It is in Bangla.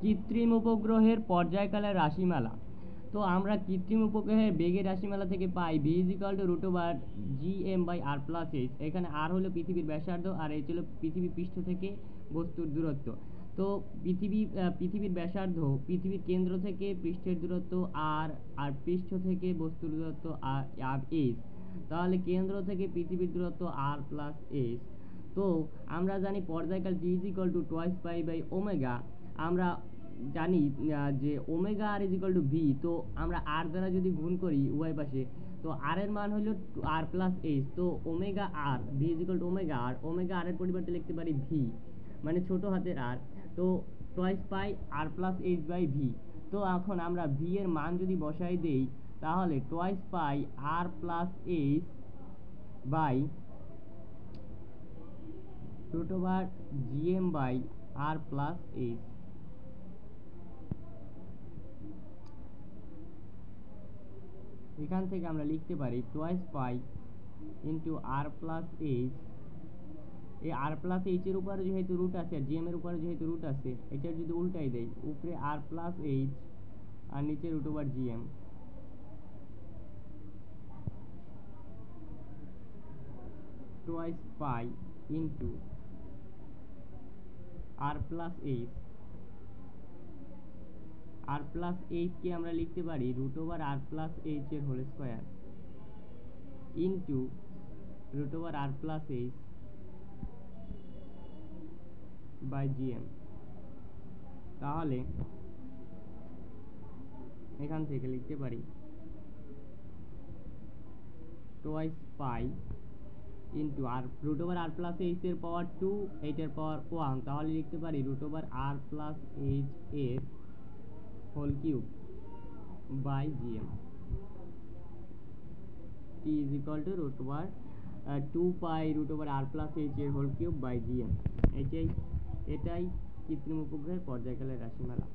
কৃত্রিম উপগ্রহের পর্যায়কালের রাশিমালা। তো আমরা কৃত্রিম উপগ্রহের বেগের রাশিমালা থেকে পাই v √gm/r+h। এখানে r হলো পৃথিবীর ব্যাসার্ধ আর h হলো পৃথিবী পৃষ্ঠ থেকে বস্তুর দূরত্ব। তো পৃথিবীর ব্যাসার্ধ, পৃথিবীর কেন্দ্র থেকে পৃষ্ঠের দূরত্ব আর পৃষ্ঠ থেকে বস্তুর দূরত্ব h। তাহলে কেন্দ্র থেকে পৃথিবীর দূরত্ব r+h। তো আমরা জানি পর্যায়কাল t = 2π/ω। আমরা জানি যে ওমেগা r = v। তো আমরা r দ্বারা যদি গুণ করি উভয় পাশে, তো r এর মান হলো r+h। তো omega r, v = omega r, omega r এর পরিবর্তে লিখতে পারি v, মানে ছোট হাতের r। তো 2πr+h/v। তো এখন আমরা v এর মান যদি বসাই দেই, তাহলে 2πr+h/√gm/r+h। এখান থেকে আমরা লিখতে পারি 2π r+h। এই r+h এর উপরে যেহেতু রুট আছে আর gm এর উপরে যেহেতু রুট আছে, এটা যদি উল্টাই দেই, উপরে r+h আর নিচে √gm, 2π r+h। r+h কে আমরা লিখতে পারি √r+h এর হোল স্কয়ার ইন্টু √r+h/gm। তাহলে এখান থেকে লিখতে পারি 2π √r+h এর পাওয়ার 2, h এর পাওয়ার 1। তাহলে লিখতে পারি √r+h এর whole cube by gm। t = 2π √r+h এর হোল কিউব বাই gm। এটাই কৃত্রিম উপগ্রহের পর্যায়কালের রাশিমালা।